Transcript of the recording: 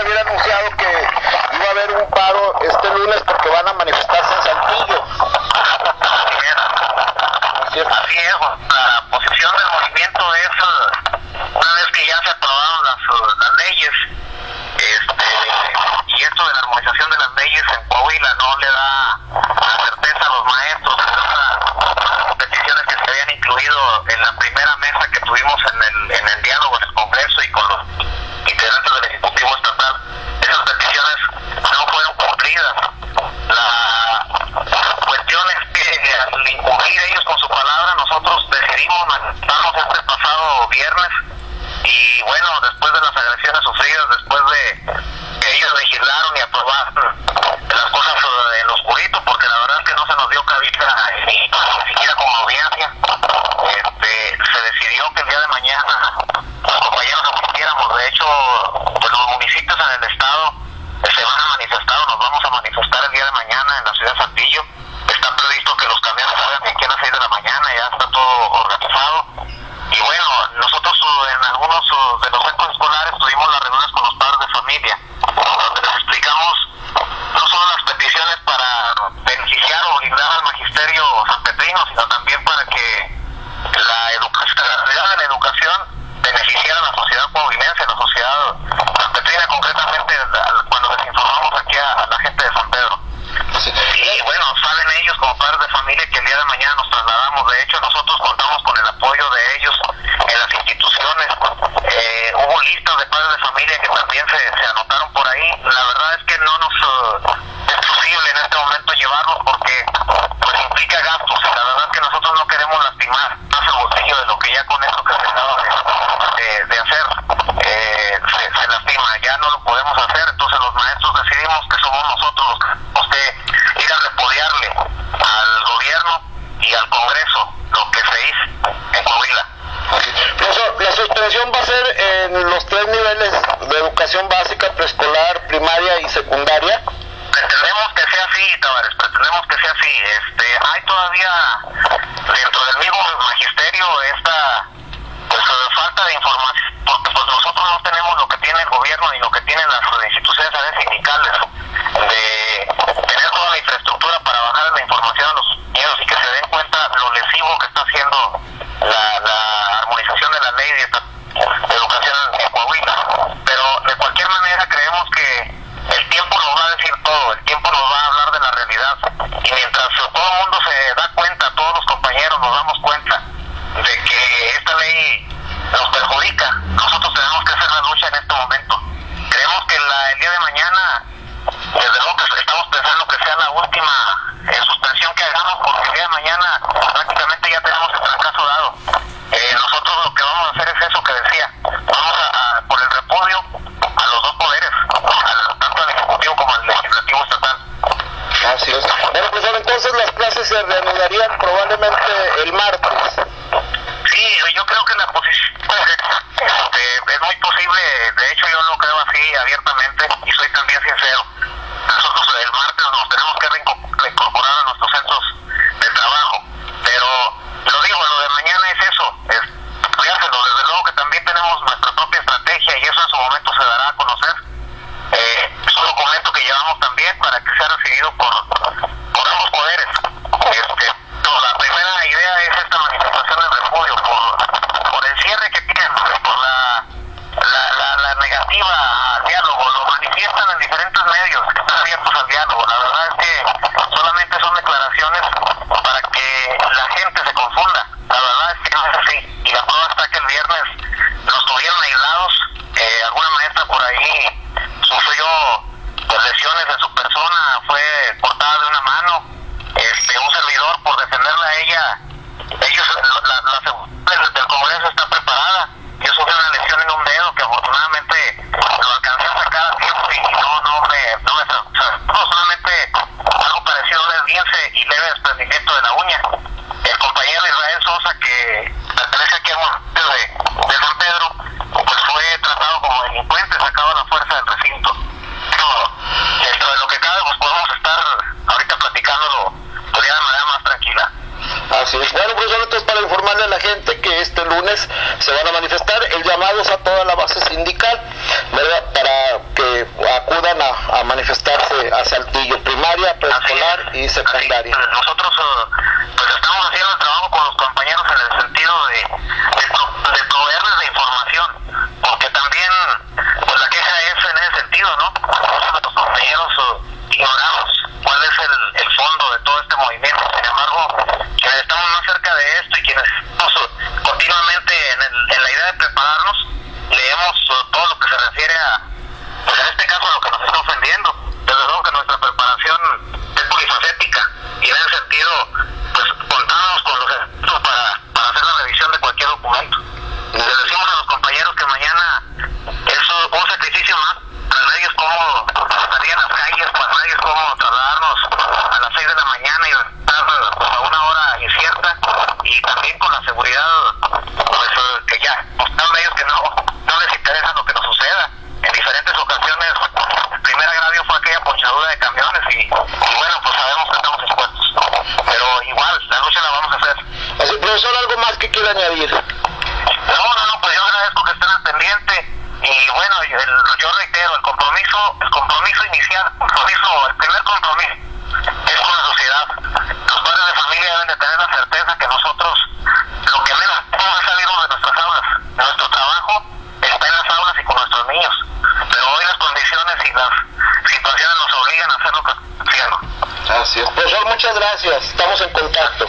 habían anunciado que iba a haber un paro este lunes porque van a manifestarse en Saltillo. Así es, la posición del movimiento es, una vez que ya se aprobaron las leyes, y esto de la armonización de las leyes en Coahuila no le da la certeza a los maestros, esas peticiones que se habían incluido en la primera mesa que tuvimos en el diálogo en el Congreso y con los integrantes del Ejecutivo Estatal, esas peticiones no fueron cumplidas. La cuestión es que al incumplir ellos con su palabra, nosotros decidimos manifestarnos este pasado viernes, y bueno, después de las agresiones sufridas, después de que ellos legislaron y aprobaron las cosas en lo oscurito, porque la verdad es que no se nos dio cabida ni siquiera como audiencia, se decidió que el día de mañana los compañeros asistiéramos. De hecho, pues los municipios en el estado se van a manifestar, o nos vamos a manifestar el día de mañana en la ciudad de Saltillo. Está previsto que los camiones salgan de aquí a las 6 de la mañana, ya está todo organizado. Y bueno, nosotros en algunos de los centros escolares tuvimos las reuniones con los padres de familia, donde les explicamos no solo las peticiones para beneficiar o blindar al magisterio sanpetrino, sino también para que la realidad de la educación beneficiara a la sociedad coahuilense, a la sociedad sanpetrina, concretamente cuando les informamos aquí a la gente de San Pedro. Y bueno, saben ellos como padres de familia que el día de mañana nos trasladamos. De hecho, nosotros contamos con el apoyo de ellos en las instituciones. Hubo listas de padres de familia que también se anotaron por ahí. La verdad es que no nos es posible en este momento llevarlos porque pues implica gastos, y la verdad es que nosotros no queremos lastimar más el bolsillo de lo que ya con eso que se acaba de hacer se lastima. Ya no lo podemos hacer, entonces los maestros decidimos que somos nosotros los que tenemos que ir a repudiarle al gobierno y al Congreso lo que se hizo en Coahuila. Profesor, la suspensión va a ser en los 3 niveles de educación básica, preescolar, primaria y secundaria. Pretendemos que sea así, Tavares, pretendemos que sea así. Hay todavía dentro del mismo magisterio esta pues, falta de información, porque pues nosotros no tenemos lo que tiene el gobierno ni lo que tienen las instituciones a veces sindicales, de tener toda la infraestructura para bajar la información a los niños y que se den cuenta lo lesivo que está haciendo la armonización de la ley de educación en Coahuila. Pero de cualquier manera creemos que el tiempo nos va a decir todo, el tiempo nos va a hablar de la realidad, y mientras todo el mundo se da cuenta, todos los compañeros nos damos cuenta de que esta ley nos perjudica, nosotros tenemos que hacer la lucha en este momento. Creemos que el día de mañana, desde luego que estamos pensando que sea la última suspensión que hagamos, porque el día de mañana prácticamente ya tenemos el fracaso dado. Nosotros lo que vamos a hacer es eso que decía, vamos a por el repudio a los dos poderes, tanto al Ejecutivo como al Legislativo Estatal. Así es. Bueno, profesor, entonces las clases se reanudarían probablemente el martes. Sí, yo creo que la posición es muy posible. De hecho, yo lo creo así abiertamente y soy también sincero. Nosotros el martes nos tenemos que reincorporar a nuestros centros de trabajo, pero lo digo, lo de mañana es eso, es estudiárselo. Desde luego que también tenemos nuestra propia estrategia y eso en su momento se dará a conocer. Es un documento que llevamos también para que sea recibido por ambos poderes. La primera idea es esta manifestación de repudio por el cierre que tienen, por la negativa al diálogo. Lo manifiestan en diferentes medios. secundaria. Sí, nosotros pues estamos haciendo el trabajo con los compañeros en el sentido de proveerles de información, porque también pues la queja es en ese sentido, ¿no? Muchos de los compañeros ignoramos cuál es el fondo de todo este movimiento. Sin embargo, quienes estamos más cerca de esto y quienes estamos continuamente en la idea de prepararnos, leemos todo lo que se refiere a, pues en este caso, a lo que nos está ofendiendo. Desde luego que nuestra preparación es polifacética y en ese sentido pues contamos con los expertos para hacer la revisión de cualquier documento. Les decimos a los compañeros que mañana es un sacrificio más. Para nadie es como salir a las calles, para nadie es como trasladarnos a las 6 de la mañana y estar pues, a una hora incierta, y también con la seguridad pues que ya mostraron ellos que no les interesa lo que nos suceda. En diferentes ocasiones el primer agravio fue aquella ponchadura de camiones y bueno, pues sabemos que estamos expuestos, pero igual la lucha la vamos a hacer. Así, profesor, ¿algo más que quiera añadir? No, pues yo agradezco que estén al pendiente y bueno, yo reitero, el compromiso inicial, el primer compromiso es con la sociedad. Los padres de familia deben de tener la certeza que nosotros lo que menos podemos es salirnos de nuestras aulas. Nuestro trabajo está en las aulas y con nuestros niños, pero hoy las condiciones y las situaciones nos obligan a hacer lo que estamos haciendo. Así es. Profesor, muchas gracias. Estamos en contacto.